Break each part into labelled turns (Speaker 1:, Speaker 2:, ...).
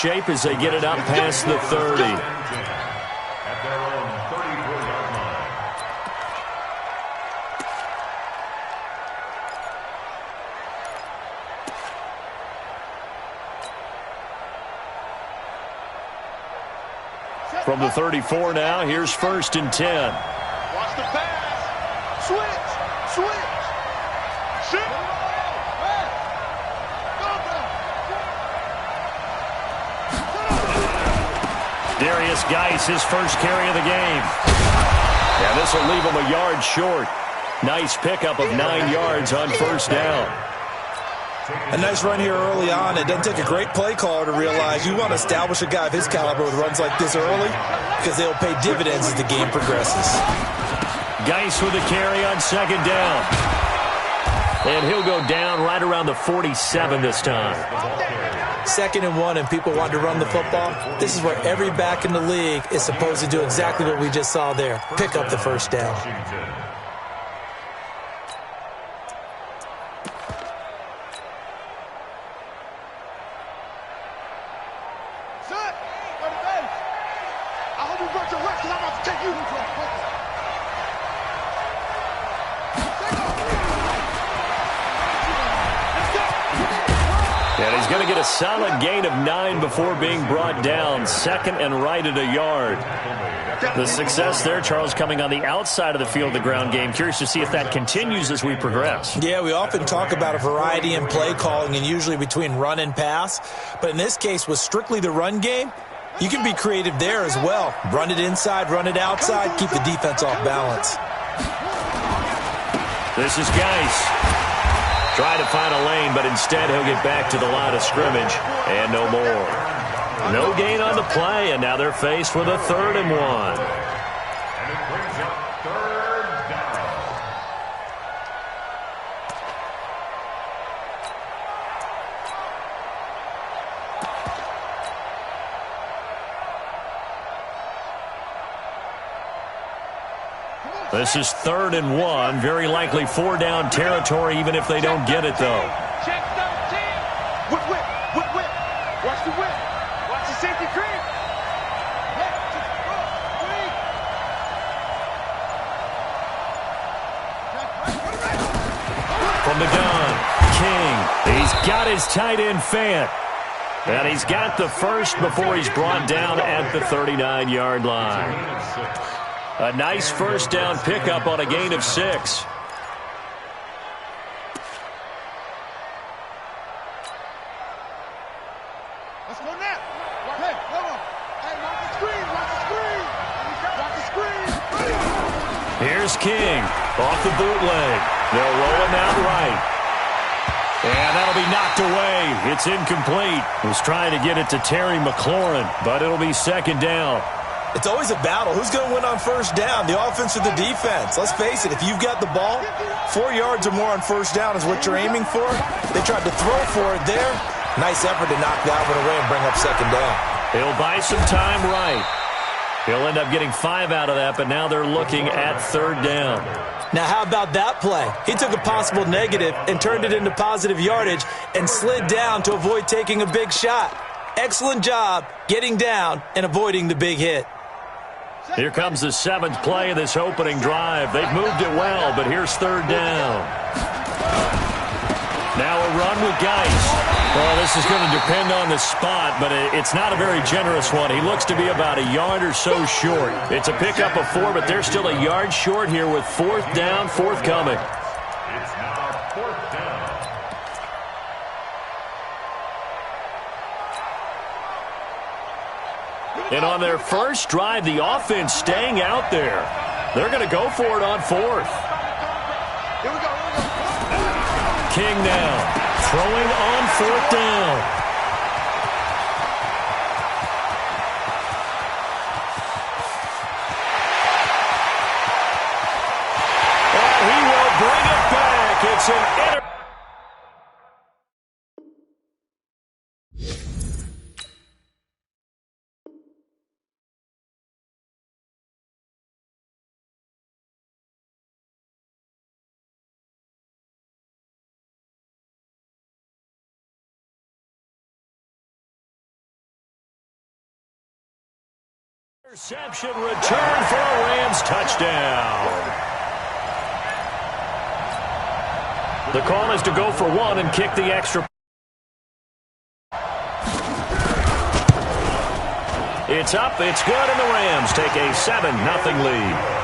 Speaker 1: shape as they get it up past the 30.
Speaker 2: At their own 34-yard line.
Speaker 1: From the 34 now, here's 1st and 10.
Speaker 3: Watch the pass. Switch. Shit.
Speaker 1: Darius Geis, his first carry of the game. Yeah, this will leave him a yard short. Nice pickup of 9 yards on 1st down.
Speaker 4: A nice run here early on. It doesn't take a great play caller to realize you want to establish a guy of his caliber with runs like this early because they'll pay dividends as the game progresses.
Speaker 1: Geis with a carry on 2nd down. And he'll go down right around the 47 this time.
Speaker 4: 2nd and 1 and people want to run the football. This is where every back in the league is supposed to do exactly what we just saw there. Pick up the 1st down.
Speaker 1: And he's going to get a solid gain of 9 before being brought down. 2nd and right at a yard. The success there, Charles, coming on the outside of the field, the ground game. Curious to see if that continues as we progress.
Speaker 4: Yeah, we often talk about a variety in play calling and usually between run and pass. But in this case, with strictly the run game, you can be creative there as well. Run it inside, run it outside, keep the defense off balance.
Speaker 1: This is Geis. Trying to find a lane, but instead he'll get back to the line of scrimmage and no more. No gain on the play, and now they're faced with a 3rd and 1.
Speaker 2: And it brings up 3rd down.
Speaker 1: This is 3rd and 1. Very likely 4-down territory, even if they don't get it, though.
Speaker 3: Check 13. Whip. Watch the whip. Watch the safety creep.
Speaker 1: From the gun, King. He's got his tight end Fant. And he's got the first before he's brought down at the 39-yard line. A nice 1st down pickup on a gain of 6.
Speaker 3: Let's go now. Hey, come on. Hey, watch the screen.
Speaker 1: Here's King off the bootleg. They'll roll him out right. And that'll be knocked away. It's incomplete. Was trying to get it to Terry McLaurin, but it'll be 2nd down.
Speaker 4: It's always a battle. Who's going to win on 1st down, the offense or the defense? Let's face it, if you've got the ball, 4 yards or more on 1st down is what you're aiming for. They tried to throw for it there. Nice effort to knock that one away and bring up 2nd down.
Speaker 1: He'll buy some time right. He'll end up getting 5 out of that, but now they're looking at 3rd down.
Speaker 4: Now, how about that play? He took a possible negative and turned it into positive yardage and slid down to avoid taking a big shot. Excellent job getting down and avoiding the big hit.
Speaker 1: Here comes the 7th play of this opening drive. They've moved it well, but here's 3rd down. Now a run with Geis. Well, this is going to depend on the spot, but it's not a very generous one. He looks to be about a yard or so short. It's a pickup of 4, but they're still a yard short here with 4th down forthcoming.
Speaker 2: It's now 4th down.
Speaker 1: And on their first drive, the offense staying out there. They're going to go for it on 4th. King now throwing on 4th down. And he will bring it back. It's an Interception return for a Rams touchdown. The call is to go for one and kick the extra. It's up, it's good, and the Rams take a 7-0 lead.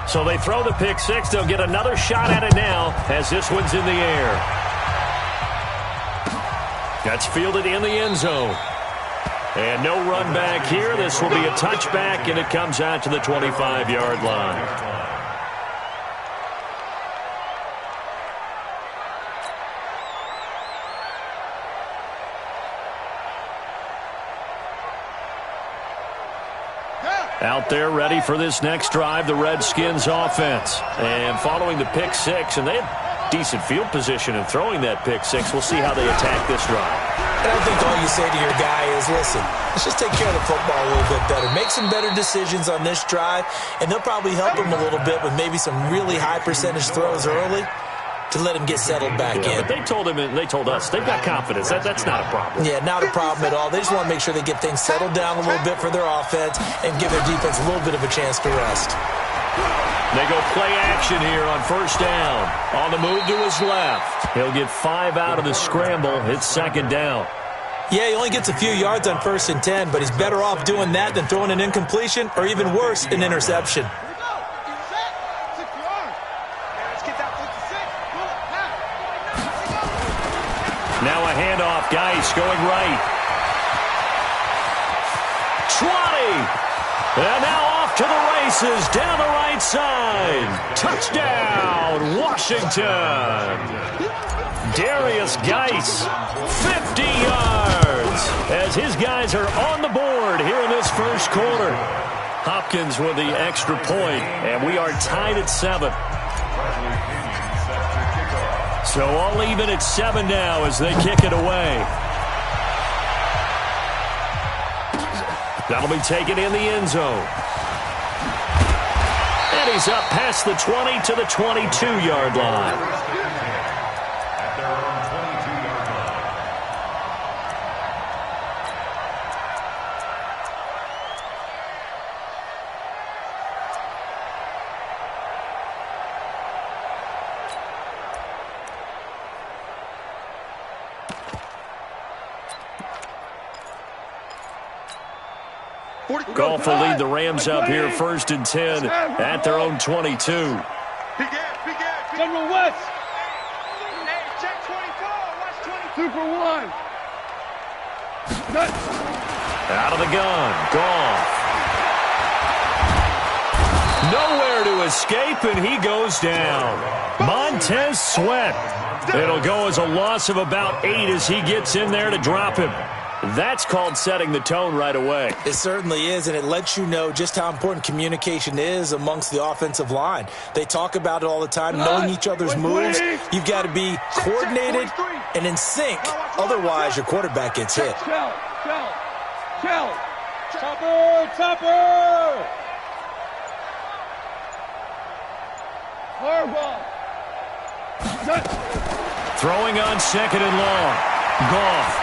Speaker 1: So they throw the pick six. They'll get another shot at it now as this one's in the air. That's fielded in the end zone. And no run back here. This will be a touchback, and it comes out to the 25-yard line. Out there ready for this next drive, the Redskins offense. And following the pick six, and they had decent field position in throwing that pick six. We'll see how they attack this drive.
Speaker 4: And I think all you say to your guy is, listen, let's just take care of the football a little bit better. Make some better decisions on this drive, and they'll probably help him a little bit with maybe some really high percentage throws early to let him get settled back in.
Speaker 1: But they told him, and they told us, they've got confidence. That's not a problem.
Speaker 4: Yeah, not a problem at all. They just want to make sure they get things settled down a little bit for their offense and give their defense a little bit of a chance to rest.
Speaker 1: They go play action here on first down. On the move to his left. He'll get 5 out of the scramble. It's second down.
Speaker 4: Yeah, he only gets a few yards on 1st and 10, but he's better off doing that than throwing an incompletion or even worse, an interception.
Speaker 1: Now a handoff. Geis going right. 20. And now off to the races down the right side. Touchdown, Washington. Darius Geis, 50 yards. As his guys are on the board here in this first quarter. Hopkins with the extra point, and we are tied at 7. So all even at 7 now as they kick it away. That'll be taken in the end zone. And he's up past the 20 to the 22-yard line. Goff will lead the Rams up here 1st and 10 at their own 22.
Speaker 3: General West. Hey, check 24. Watch 22 for 1.
Speaker 1: Out of the gun. Goff. Nowhere to escape, and he goes down. Montez Sweat. It'll go as a loss of about 8 as he gets in there to drop him. That's called setting the tone right away.
Speaker 4: It certainly is, and it lets you know just how important communication is amongst the offensive line. They talk about it all the time, knowing each other's moves. You've got to be coordinated and in sync. Otherwise, your quarterback gets hit.
Speaker 3: Chopper!
Speaker 1: Throwing on 2nd and long. Goff.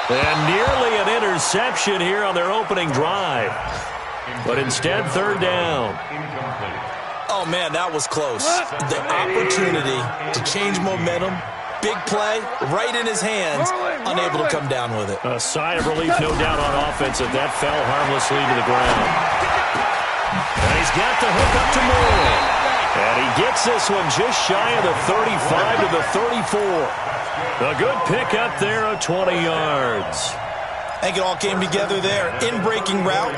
Speaker 1: And nearly an interception here on their opening drive. But instead, 3rd down.
Speaker 4: Oh, man, that was close. The opportunity to change momentum, big play, right in his hands, unable to come down with it.
Speaker 1: A sigh of relief, no doubt, on offense that fell harmlessly to the ground. And he's got the hook up to Moore. And he gets this one just shy of the 35 to the 34. A good pick up there of 20 yards.
Speaker 4: I think it all came together there. In-breaking route,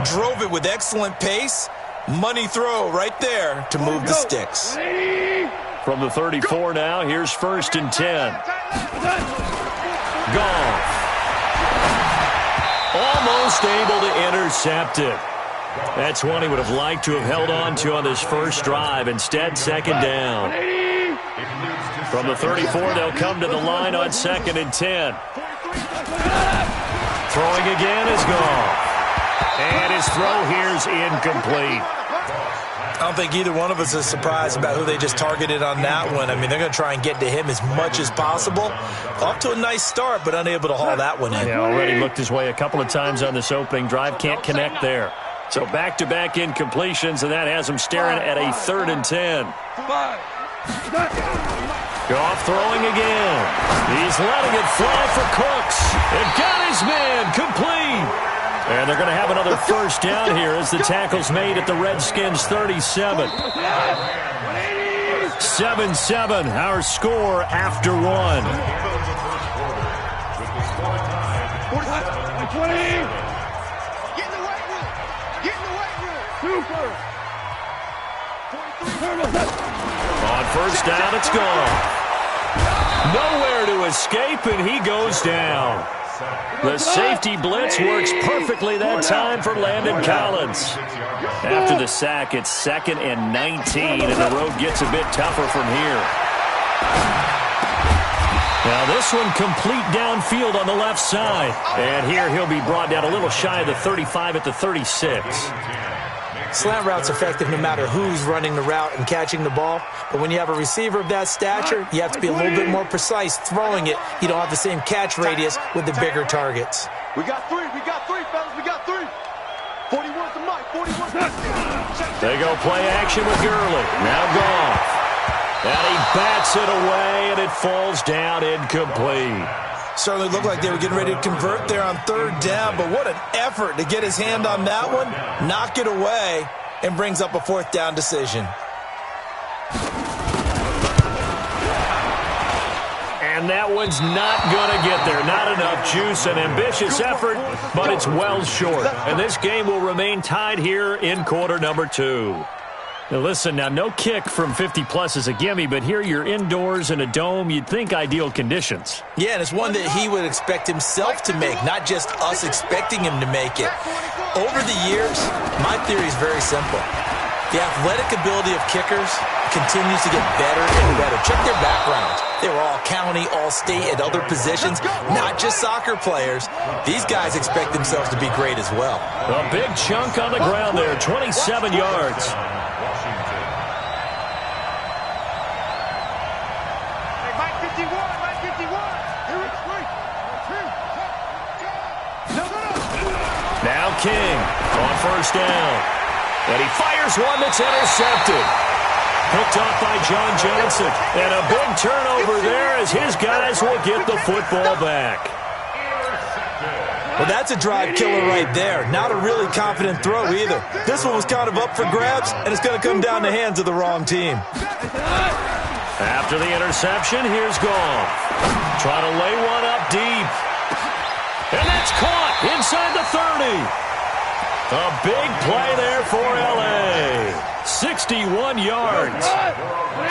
Speaker 4: drove it with excellent pace. Money throw right there to move the sticks.
Speaker 1: From the 34 now, here's 1st and 10. Goff. Almost able to intercept it. That's one he would have liked to have held on to on this first drive. Instead, 2nd down. From the 34, they'll come to the line on 2nd and 10. Throwing again is Goff. And his throw here's incomplete.
Speaker 4: I don't think either one of us is surprised about who they just targeted on that one. I mean, they're going to try and get to him as much as possible. Off to a nice start, but unable to haul that one in.
Speaker 1: Yeah, already looked his way a couple of times on this opening drive. Can't connect there. So back-to-back incompletions, and that has him staring at a 3rd and 10. Goff throwing again. He's letting it fly for Cooks. And got his man complete. And they're going to have another first down here as the tackle's made at the Redskins' 37. 7-7, our score after one.
Speaker 3: 20. Get in the weight room. Get in the weight room.
Speaker 1: On first down, it's gone. Nowhere to escape, and he goes down. The safety blitz works perfectly that time for Landon Collins. After the sack, it's 2nd and 19, and the road gets a bit tougher from here. Now this one complete downfield on the left side. And here he'll be brought down a little shy of the 35 at the 36.
Speaker 4: Slant route's effective no matter who's running the route and catching the ball. But when you have a receiver of that stature, you have to be a little bit more precise throwing it. You don't have the same catch radius with the bigger targets.
Speaker 3: We got three, fellas. We got 3. 41's the mic. 41's the mic.
Speaker 1: They go play action with Gurley. Now Goff. And he bats it away, and it falls down incomplete.
Speaker 4: Certainly looked like they were getting ready to convert there on 3rd down, but what an effort to get his hand on that one, knock it away, and brings up a 4th down decision.
Speaker 1: And that one's not going to get there. Not enough juice. An ambitious effort, but it's well short. And this game will remain tied here in quarter number 2. Now listen, now no kick from 50-plus is a gimme, but here you're indoors in a dome. You'd think ideal conditions.
Speaker 4: Yeah, and it's one that he would expect himself to make, not just us expecting him to make it. Over the years, my theory is very simple. The athletic ability of kickers continues to get better and better. Check their backgrounds. They were all county, all state, at other positions, not just soccer players. These guys expect themselves to be great as well.
Speaker 1: A big chunk on the ground there, 27 yards. Now King on first down. And he fires one that's intercepted. Picked off by John Johnson. And a big turnover there as his guys will get the football back.
Speaker 4: Well, that's a drive killer right there. Not a really confident throw either. This one was kind of up for grabs, and it's going to come down the hands of the wrong team.
Speaker 1: After the interception, here's Goff. Trying to lay one up deep. And that's caught inside the 30. A big play there for L.A. 61 yards.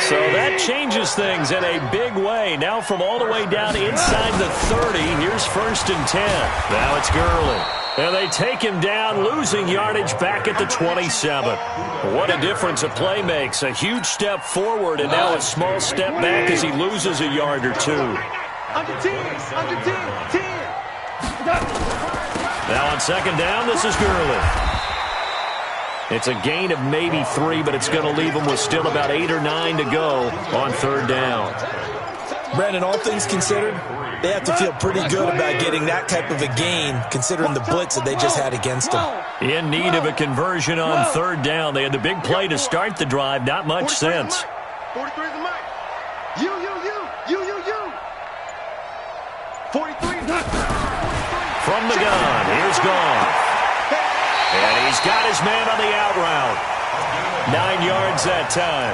Speaker 1: So that changes things in a big way. Now from all the way down inside the 30, here's 1st and 10. Now it's Gurley. And they take him down, losing yardage back at the 27. What a difference a play makes. A huge step forward and now a small step back as he loses a yard or 2.
Speaker 3: Under 10.
Speaker 1: Now on 2nd down, this is Gurley. It's a gain of maybe 3, but it's going to leave him with still about 8 or 9 to go on 3rd down.
Speaker 4: Brandon, all things considered, they have to feel pretty good about getting that type of a gain, considering the blitz that they just had against them.
Speaker 1: In need of a conversion on 3rd down. They had the big play to start the drive. Not much sense.
Speaker 3: 43 is the mic. You. 43.
Speaker 1: From the gun, here's Goff. And he's got his man on the out route. 9 yards that time.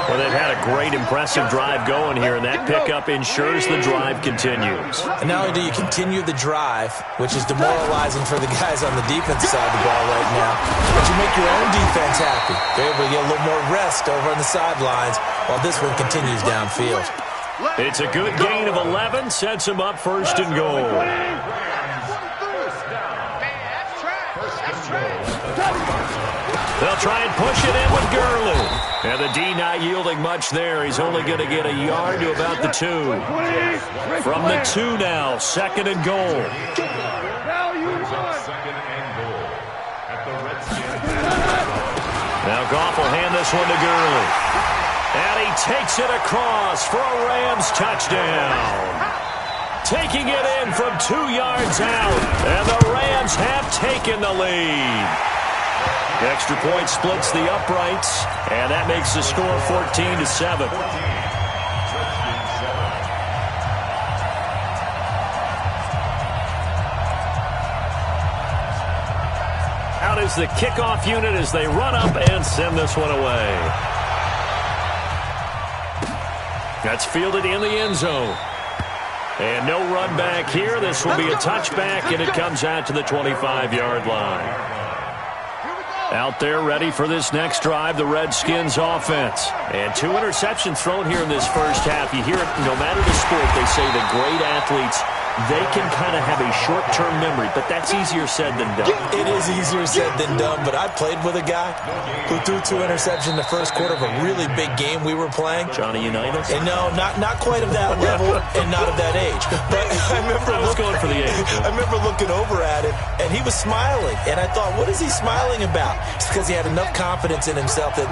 Speaker 1: Well, they've had a great, impressive drive going here, and that pickup ensures the drive continues.
Speaker 4: And not only do you continue the drive, which is demoralizing for the guys on the defensive side of the ball right now, but you make your own defense happy. They're able to get a little more rest over on the sidelines while this one continues downfield.
Speaker 1: It's a good gain of 11, sets him up 1st and goal. They'll try and push it in with Gurley. And the D not yielding much there. He's only going to get a yard to about the 2. From the 2 now, 2nd and goal.
Speaker 2: Second and goal.
Speaker 1: Goff will hand this one to Gurley. And he takes it across for a Rams touchdown. Taking it in from 2 yards out. And the Rams have taken the lead. The extra point splits the uprights. And that makes the score 14-7. Out is the kickoff unit as they run up and send this one away. That's fielded in the end zone. And no run back here. This will be a touchback, and it comes out to the 25-yard line. Out there ready for this next drive, the Redskins offense. And 2 interceptions thrown here in this first half. You hear it no matter the sport. They say the great athletes, they can kind of have a short-term memory, but that's easier said than done.
Speaker 4: It is easier said than done, but I played with a guy who threw 2 interceptions in the first quarter of a really big game we were playing.
Speaker 1: Johnny Unitas?
Speaker 4: And no, not quite of that level and not of that age. But I was
Speaker 1: going for the age.
Speaker 4: I remember looking over at him, and he was smiling. And I thought, what is he smiling about? It's because he had enough confidence in himself that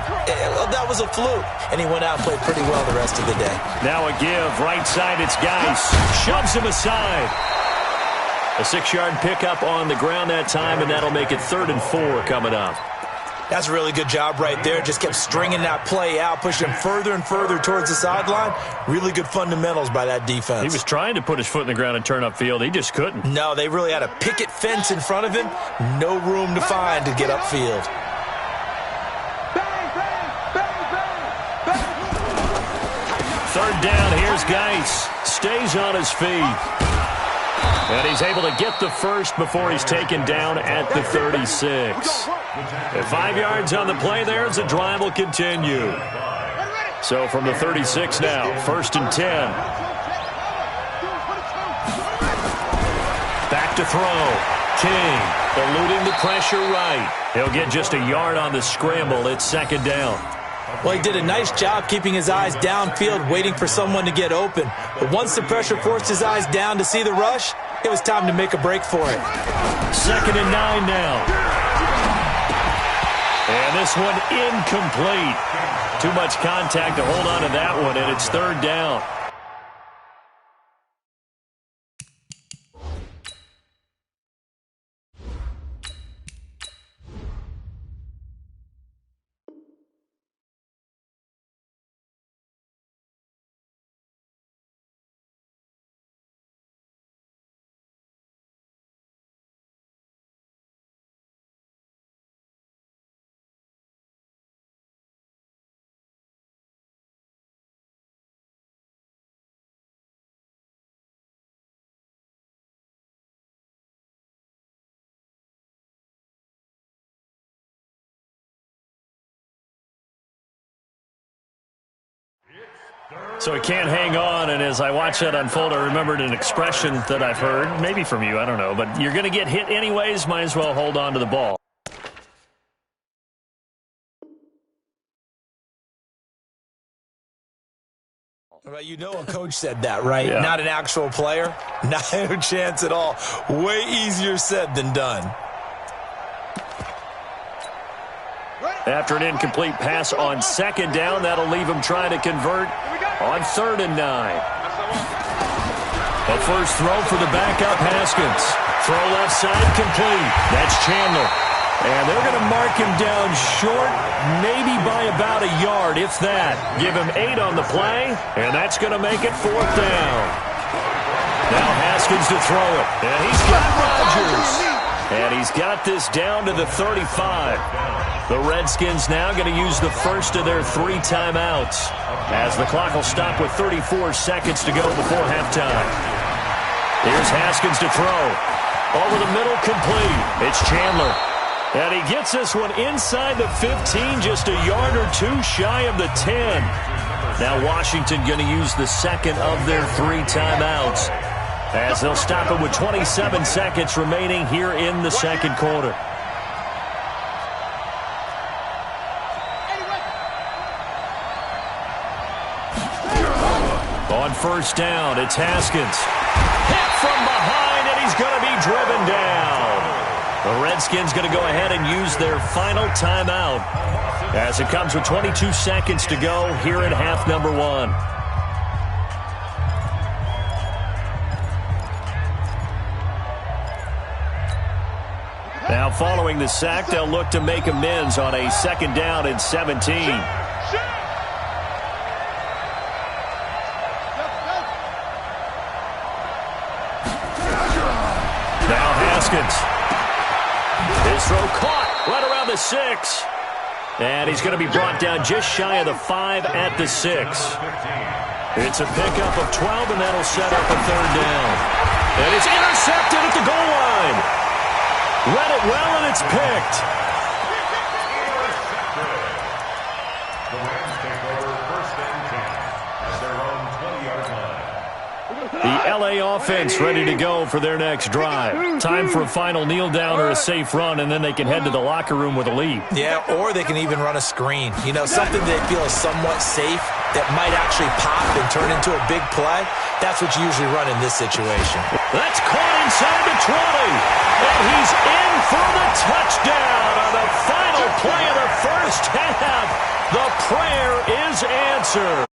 Speaker 4: that was a fluke. And he went out and played pretty well the rest of the day.
Speaker 1: Now a give. Right side, it's Geis. Shoves him aside. A 6-yard pickup on the ground that time, and that'll make it 3rd and 4 coming up.
Speaker 4: That's a really good job right there. Just kept stringing that play out, pushing him further and further towards the sideline. Really good fundamentals by that defense.
Speaker 1: He was trying to put his foot in the ground and turn upfield. He just couldn't.
Speaker 4: No, they really had a picket fence in front of him. No room to find to get upfield.
Speaker 1: Third down, here's Geis. Stays on his feet. And he's able to get the first before he's taken down at the 36. At 5 yards on the play there as the drive will continue. So from the 36 now, 1st and 10. Back to throw. King eluding the pressure right. He'll get just a yard on the scramble. It's 2nd down.
Speaker 4: Well, he did a nice job keeping his eyes downfield, waiting for someone to get open. But once the pressure forced his eyes down to see the rush, it was time to make a break for it.
Speaker 1: 2nd and 9 now. And this one incomplete. Too much contact to hold on to that one, and it's 3rd down. So he can't hang on, and as I watch that unfold, I remembered an expression that I've heard, maybe from you, I don't know, but you're going to get hit anyways, might as well hold on to the ball.
Speaker 4: Well, you know a coach said that, right?
Speaker 1: Yeah.
Speaker 4: Not an actual player. Not a chance at all. Way easier said than done.
Speaker 1: After an incomplete pass on 2nd down, that'll leave him trying to convert on 3rd and 9. A first throw for the backup Haskins. Throw left side complete. That's Chandler. And they're going to mark him down short, maybe by about a yard, if that. Give him 8 on the play, and that's going to make it 4th down. Now Haskins to throw it, and he's got Rodgers. And he's got this down to the 35. The Redskins now going to use the first of their 3 timeouts as the clock will stop with 34 seconds to go before halftime. Here's Haskins to throw. Over the middle, complete. It's Chandler. And he gets this one inside the 15, just a yard or 2 shy of the 10. Now Washington going to use the second of their 3 timeouts as they'll stop it with 27 seconds remaining here in the second quarter. On first down, it's Haskins. Hit from behind, and he's going to be driven down. The Redskins going to go ahead and use their final timeout as it comes with 22 seconds to go here in half number one. Now following the sack, they'll look to make amends on a 2nd down and 17. Now Haskins. His throw caught right around the 6. And he's going to be brought down just shy of the 5 at the 6. It's a pickup of 12, and that'll set up a 3rd down. And it's intercepted at the goal line. Read it well, and it's picked.
Speaker 2: The Rams take over 1st and 10 at their own 20-yard line.
Speaker 1: The L.A. offense ready to go for their next drive. Time for a final kneel down or a safe run, and then they can head to the locker room with a lead.
Speaker 4: Yeah, or they can even run a screen. You know, something they feel is somewhat safe that might actually pop and turn into a big play. That's what you usually run in this situation.
Speaker 1: That's caught inside the 20. And he's in for the touchdown on the final play of the first half. The prayer is answered.